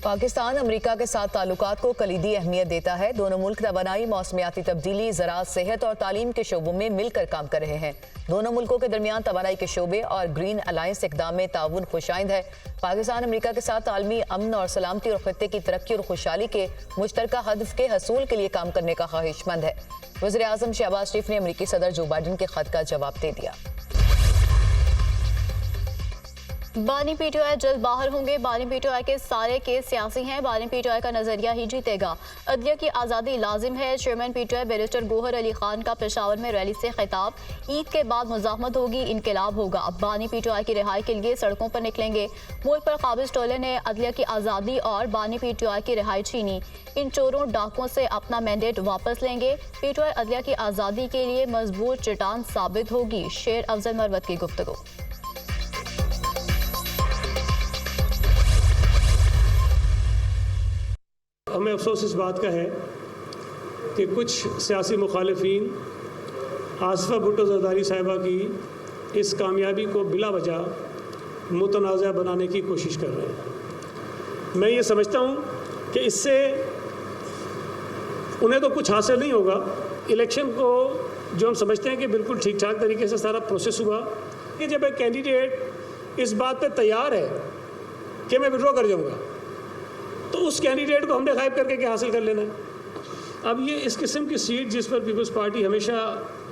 Pakistan America के साथ ताल्लुकात को कलीदी अहमियत देता है। दोनों मुल्क तवानाई, मौसमियाती तब्दीली, ज़राअत, सेहत और तालीम के शोबों में मिलकर काम कर रहे हैं। दोनों मुल्कों के दरमियान तवानाई के शोबे और ग्रीन अलायंस इक़दाम में ताउन खुशाइंद है। पाकिस्तान अमेरिका के साथ आलमी अमन और सलामती और खित्ते की तरक्की और खुशहाली के मुश्तरका हदफ के हसूल के लिए काम करने का ख्वाहिशमंद है। वज़ीर आज़म शहबाज शरीफ ने अमेरिकी सदर जो बाइडन के खत का जवाब दे दिया। बानी पीटीआई जल्द बाहर होंगे। बानी पीटीआई के सारे केस सियासी हैं। बानी पीटीआई का नजरिया ही जीतेगा। अदलिया की आज़ादी लाजिम है। Chairman PTI barrister Gohar Ali Khan का पेशावर में रैली से खिताब। ईद के बाद मुजाहमत होगी, इनकलाब होगा। अब बानी पीटीआई की रिहाई के लिए सड़कों पर निकलेंगे। मुल्क पर काबिज टोले ने अदलिया की आज़ादी और बानी पीटीआई की रिहाई छीनी। इन चोरों डाकुओं से अपना मैंडेट वापस लेंगे। पीटीआई अदलिया की आज़ादी के लिए मजबूत चट्टान साबित होगी। शेर अफजल मरवत की गुफ्तगू। हमें अफसोस इस बात का है कि कुछ सियासी मुखालिफिन आसिफा भुट्टो ज़रदारी साहिबा की इस कामयाबी को बिला वजह मुतनाज़ा बनाने की कोशिश कर रहे हैं। मैं ये समझता हूँ कि इससे उन्हें तो कुछ हासिल नहीं होगा। इलेक्शन को जो हम समझते हैं कि बिल्कुल ठीक ठाक तरीके से सारा प्रोसेस हुआ कि जब एक कैंडिडेट इस बात पे तैयार है कि मैं विड्रॉ कर जाऊँगा तो उस कैंडिडेट को हमने गायब करके क्या हासिल कर लेना है। अब ये इस किस्म की सीट जिस पर पीपल्स पार्टी हमेशा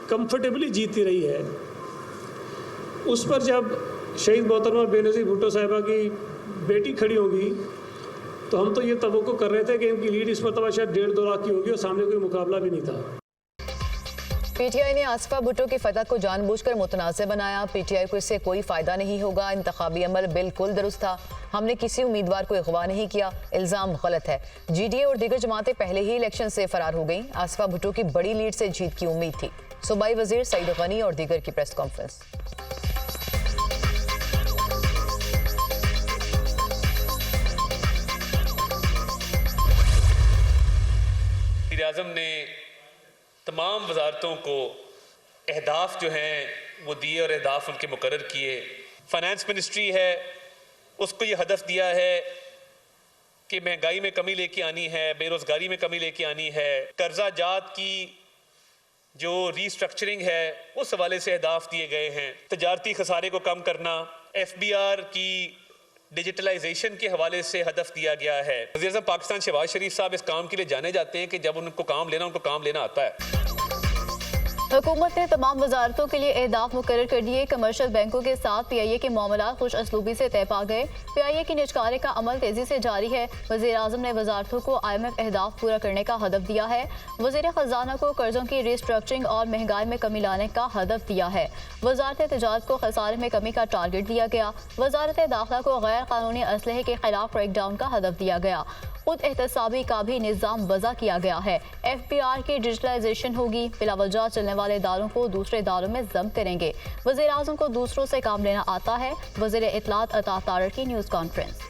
कंफर्टेबली जीतती रही है, उस पर जब शहीद मोहतरमा बेनज़ीर भुट्टो साहिबा की बेटी खड़ी होगी तो हम तो ये तवक्को कर रहे थे कि इनकी लीड इस मरतबा शायद 1.5-2 लाख की होगी और सामने कोई मुकाबला भी नहीं था। पीटीआई ने आसिफा भुट्टो की फतह को जानबूझकर मुतनाज़ बनाया। पीटीआई को इससे कोई फायदा नहीं होगा। इंतखाबी अमल बिल्कुल दुरुस्त था। हमने किसी उम्मीदवार को अगवा नहीं किया। इल्ज़ाम गलत है। जीडीए और दीगर जमातें पहले ही इलेक्शन से फरार हो गईं। आसिफा भुट्टो की बड़ी लीड से जीत की उम्मीद थी। सूबाई वजीर सईद गनी और दीगर की प्रेस कॉन्फ्रेंस। वज़ीर आज़म ने तमाम वजारतों को अहदाफ जो हैं वो दिए और अहदाफ उनके मुकर्रर किए। फाइनेंस मिनिस्ट्री है, उसको ये हदफ दिया है कि महंगाई में कमी लेके आनी है, बेरोज़गारी में कमी लेके आनी है, कर्जा जात की जो रीस्ट्रक्चरिंग है उस हवाले से अहदाफ दिए गए हैं। तजारती खसारे को कम करना, FBR की डिजिटलाइजेशन के हवाले से हदफ दिया गया है। वज़ीर आज़म पाकिस्तान शहबाज शरीफ साहब इस काम के लिए जाने जाते हैं कि जब उनको काम लेना आता है। हुकूमत ने तमाम वजारतों के लिए अहदाफ मुकर्रर कर दिए। कमर्शियल बैंकों के साथ PIA के मामला खुश असलूबी से तय पा गए। PIA की निजकारे का अमल तेजी से जारी है। वज़ीर आज़म ने वजारतों को IMF अहदाफ पूरा करने का हदफ दिया है। वज़ीर ख़जाना को कर्जों की रिस्ट्रक्चरिंग और महंगाई में कमी लाने का हदफ दिया है। वजारत तिजारत को खसारे में कमी का टारगेट दिया गया। वजारत दाखिला को गैर कानूनी असलहे के खिलाफ ब्रेकडाउन का हदफ दिया गया। खुद एहतसाबी का भी निज़ाम वज़ा किया गया है। FBR की डिजिटलाइजेशन होगी। बिलावजह चलने वाले इदारों को दूसरे इदारों में जम करेंगे। वज़ीर आज़म को दूसरों से काम लेना आता है। वज़ीर इत्तलात अता तारड़ की न्यूज़ कॉन्फ्रेंस।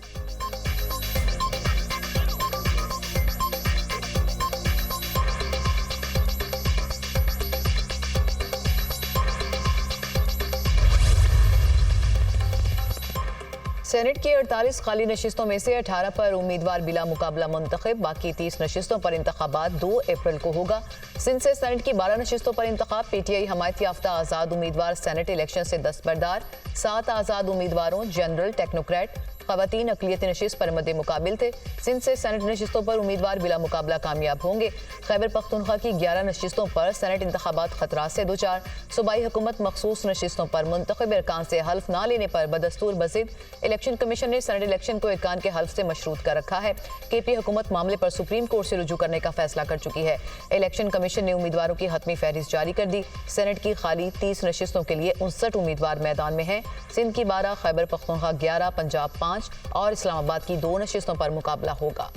सेनेट की 48 खाली नशिस्तों में से 18 पर उम्मीदवार बिला मुकाबला मुंतखब। बाकी 30 नशिस्तों पर इंतखाबात 2 अप्रैल को होगा। सिंध से सेनेट की 12 नशिस्तों पर इंतखाब। PTI हमायत याफ्ता आज़ाद उम्मीदवार सेनेट इलेक्शन से दस्तबरदार। 7 आज़ाद उम्मीदवारों जनरल, टेक्नोक्रेट, ख़वातीन अक़लियती नशिस्त पर मद्दे मुकाबिल थे। सिंध से सेनेट नशिस्तों पर उम्मीदवार बिला मुकाबला कामयाब होंगे। खैबर पख्तूनख्वा की 11 नशिस्तों पर सेनेट इंतखाबात खतरात से 2-4। सूबाई हुकूमत मखसूस नशिस्तों पर मुंतखब अरकान से हल्फ ना लेने पर बदस्तूर बज़िद। इलेक्शन कमीशन ने सेनेट इलेक्शन को अरकान के हल्फ से मशरूत कर रखा है। KP हुकूमत मामले पर सुप्रीम कोर्ट से रुजू करने का फैसला कर चुकी है। इलेक्शन कमीशन ने उम्मीदवारों की हतमी फहरिस्त जारी कर दी। सेनेट की खाली 30 नशिस्तों के लिए 59 उम्मीदवार मैदान में हैं। सिंध की 12, खैबर पख्तूनख्वा 11, पंजाब 5 और इस्लामाबाद की 2 नशिस्तों पर मुकाबला होगा।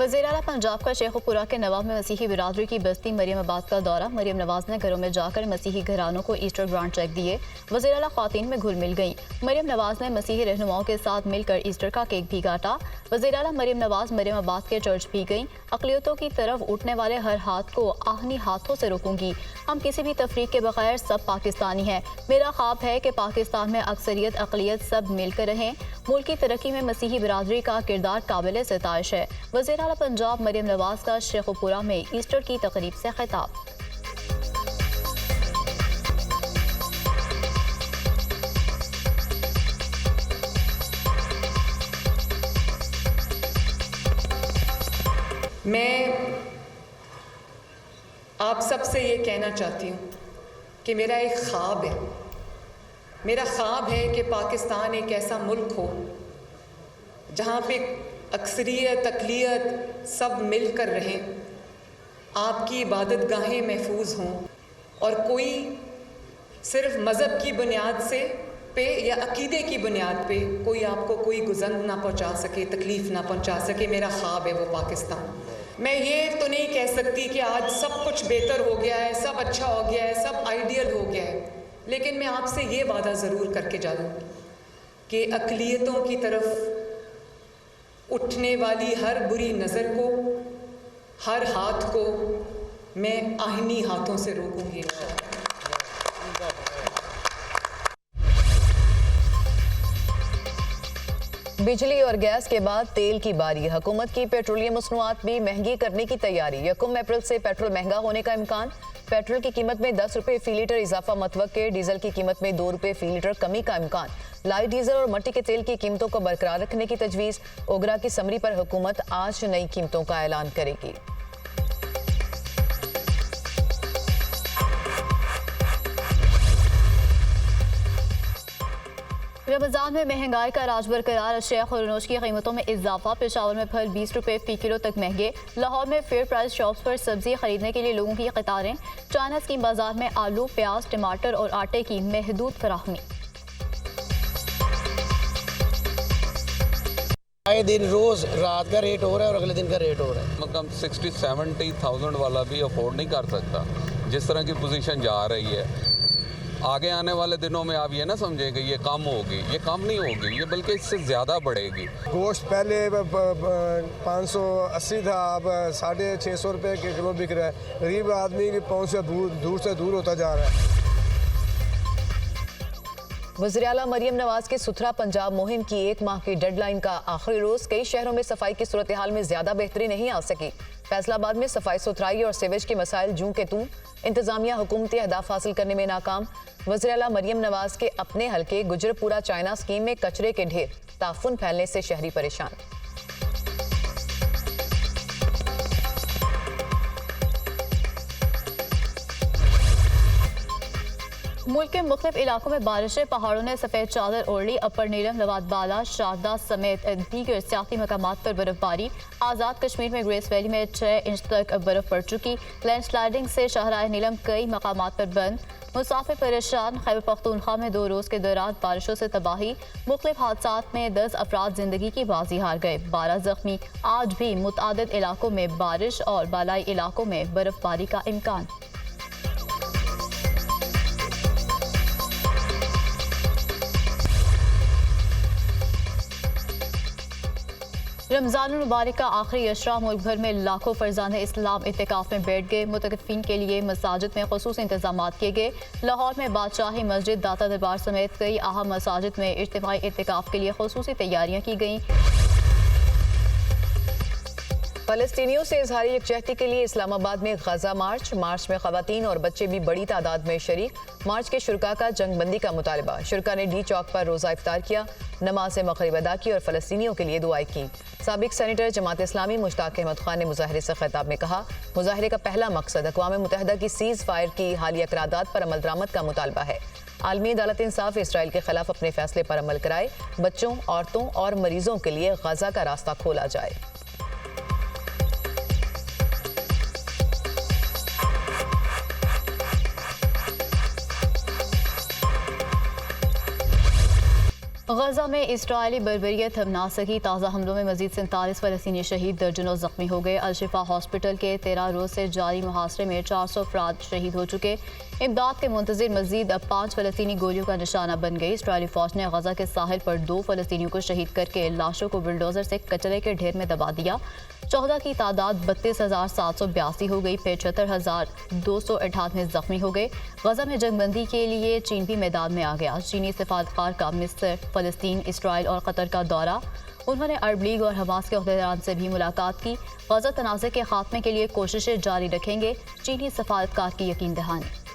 वज़ीर आला पंजाब का शेखुपुरा के नवाब में मसीही बिरादरी की बस्ती मरियम आबाद का दौरा। मरियम नवाज ने घरों में जाकर मसीही घरानों को ईस्टर ग्रांट चेक दिए। वज़ीर आला ख़वातीन में घुल मिल गईं। मरियम नवाज ने मसीही रहनुमाओं के साथ मिलकर ईस्टर का केक भी काटा। वज़ीर आला मरियम नवाज मरियम आबाद के चर्च भी गईं। अक़लियतों की तरफ उठने वाले हर हाथ को आहनी हाथों से रोकूंगी। हम किसी भी तफरीक के बगैर सब पाकिस्तानी हैं। मेरा ख्वाब है कि पाकिस्तान में अक्सरियत अक़लियत सब मिलकर रहें। मुल्क की तरक्की में मसीही बिरादरी का किरदार काबिल सिताइश है। वज़ीर आला पंजाब मरियम नवाज का शेखुपुरा में ईस्टर की तकरीब से खिताब। मैं आप सबसे ये कहना चाहती हूँ कि मेरा एक ख्वाब है। मेरा ख्वाब है कि पाकिस्तान एक ऐसा मुल्क हो जहाँ पे अक्सरियत अक़लियत सब मिलकर रहें, आपकी इबादत गाहें महफूज हों और कोई सिर्फ मज़हब की बुनियाद से या अक़ीदे की बुनियाद पे कोई आपको कोई गुज़न ना पहुँचा सके, तकलीफ़ ना पहुँचा सके। मेरा ख्वाब है वो पाकिस्तान। मैं ये तो नहीं कह सकती कि आज सब कुछ बेहतर हो गया है, सब अच्छा हो गया है, सब आइडियल हो गया है, लेकिन मैं आपसे ये वादा ज़रूर करके जा दूँगी कि अक़लियतों की तरफ उठने वाली हर बुरी नज़र को, हर हाथ को मैं आहनी हाथों से रोकूंगी। बिजली और गैस के बाद तेल की बारी। हुकूमत की पेट्रोलियम मसनूआत भी महंगी करने की तैयारी। 1 अप्रैल से पेट्रोल महंगा होने का इम्कान। पेट्रोल की कीमत में 10 रुपये फी लीटर इजाफा मतवक्के। डीजल की कीमत में 2 रुपये फी लीटर कमी का इम्कान। लाइट डीजल और मट्टी के तेल की कीमतों को बरकरार रखने की तजवीज़। ओगरा की समरी पर हुकूमत आज नई कीमतों का ऐलान करेगी। रमज़ान में महंगाई का राज बरकरार। अशिया और अनोज की कीमतों में इजाफा। पेशावर में फल 20 रुपये फी किलो तक महंगे। लाहौर में फेयर प्राइस शॉप्स पर सब्जी खरीदने के लिए लोगों की कतारें। चाइना स्कीम बाजार में आलू, प्याज, टमाटर और आटे की महदूद फराहमी। आए दिन रोज रात का रेट हो रहा है और अगले दिन का रेट हो रहा है। कम 60-70,000 वाला भी अफोर्ड नहीं कर सकता। जिस तरह की पोजीशन जा रही है, आगे आने वाले दिनों में आप ये ना समझें कि ये कम होगी। ये कम नहीं होगी, ये बल्कि इससे ज़्यादा बढ़ेगी। गोश्त पहले 580 था, अब 650 रुपये के किलो बिक रहा है। गरीब आदमी की पहुँच से दूर होता जा रहा है। वज़ीर आला मरियम नवाज के सुथरा पंजाब मुहिम की 1 माह की डेडलाइन का आखिरी रोज। कई शहरों में सफाई की सूरत हाल में ज्यादा बेहतरी नहीं आ सकी। फैसलाबाद में सफाई सुथराई और सीवेज के मसाइल जूं के तूं। इंतजामिया हुकूमती अहदाफ हासिल करने में नाकाम। वज़ीर आला मरियम नवाज के अपने हल्के गुजरपुरा चाइना स्कीम में कचरे के ढेर, ताफुन फैलने से शहरी परेशान। मुल्क के मुख्तलिफ इलाकों में बारिशें। पहाड़ों ने सफ़ेद चादर ओढ़ ली। अपर नीलम, लवाद बाला, शारदा समेत दीगर सियाती मकामात पर बर्फबारी। आज़ाद कश्मीर में ग्रेस वैली में 6 इंच तक बर्फ पड़ चुकी। लैंडस्लाइडिंग से शाहराह नीलम कई मकामात पर बंद। मुसाफिर परेशान। खैबर पख्तूनख्वा में 2 रोज़ के दौरान बारिशों से तबाही। मुख्तलिफ हादसात में 10 अफराद जिंदगी की बाजी हार गए, 12 जख्मी। आज भी मुतअद्दिद इलाकों में बारिश और बालाई इलाकों में बर्फबारी का इम्कान। रमज़ान मुबारक का आखिरी अशरा। मुल्क भर में लाखों फरजाने इस्लाम इत्तिकाफ में बैठ गए। मुतकफ़ीन के लिए मसाजिद में ख़ुसूसी इंतजाम किए गए। लाहौर में बादशाही मस्जिद, दाता दरबार समेत कई अहम मसाजिद में इज्तिमाई इत्तिकाफ के लिए ख़ुसूसी तैयारियाँ की गईं। फ़लस्तीनियों से इजहारी यकजहती के लिए इस्लामाबाद में गजा मार्च में ख़वातीन और बच्चे भी बड़ी तादाद में शरीक। मार्च के शुरका का जंगबंदी का मुतालबा। शुरका ने डी चौक पर रोज़ा इफ्तार किया, नमाज मग़रिब अदा की और फ़लस्तीनियों के लिए दुआएं की। साबिक सेनेटर जमात इस्लामी मुश्ताक अहमद खान ने मुजाहरे से खिताब में कहा, मुजाहरे का पहला मकसद अक़वाम मुत्तहिदा की सीज़ फायर की हालिया करारदाद पर अमल दरामद का मुतालबा है। आलमी अदालत इंसाफ इसराइल के खिलाफ अपने फैसले पर अमल कराए। बच्चों, औरतों और मरीजों के लिए गजा का रास्ता खोला जाए। गजा में इसराइली बर्बरियत थम ना सकी। ताज़ा हमलों में मजीद 47 फ़लस्तीनी शहीद, दर्जनों जख्मी हो गए। अल-शिफा हॉस्पिटल के 13 रोज से जारी मुहासरे में 400 अफराद शहीद हो चुके। इमदाद के मुंतजिर मजीद अब 5 फ़लस्तीनी गोलियों का निशाना बन गई। इसराइली फौज ने गजा के साहिल पर 2 फ़लस्तीनियों को शहीद करके लाशों को बुलडोजर से कचरे के ढेर में दबा दिया। 14 की तादाद 32,782 हो गई। 75,298 जख्मी हो गए। गजा में जंगबंदी के लिए चीन भी मैदान में आ गया। चीनी सफारतकार का मिस्र, फ़लस्तीन, इसराइल और कतर का दौरा। उन्होंने अरब लीग और हमास के अहदेदारान से भी मुलाकात की। गजा तनाज़े के खात्मे के लिए कोशिशें जारी रखेंगे। चीनी सफारतकार की यकीन दहानी।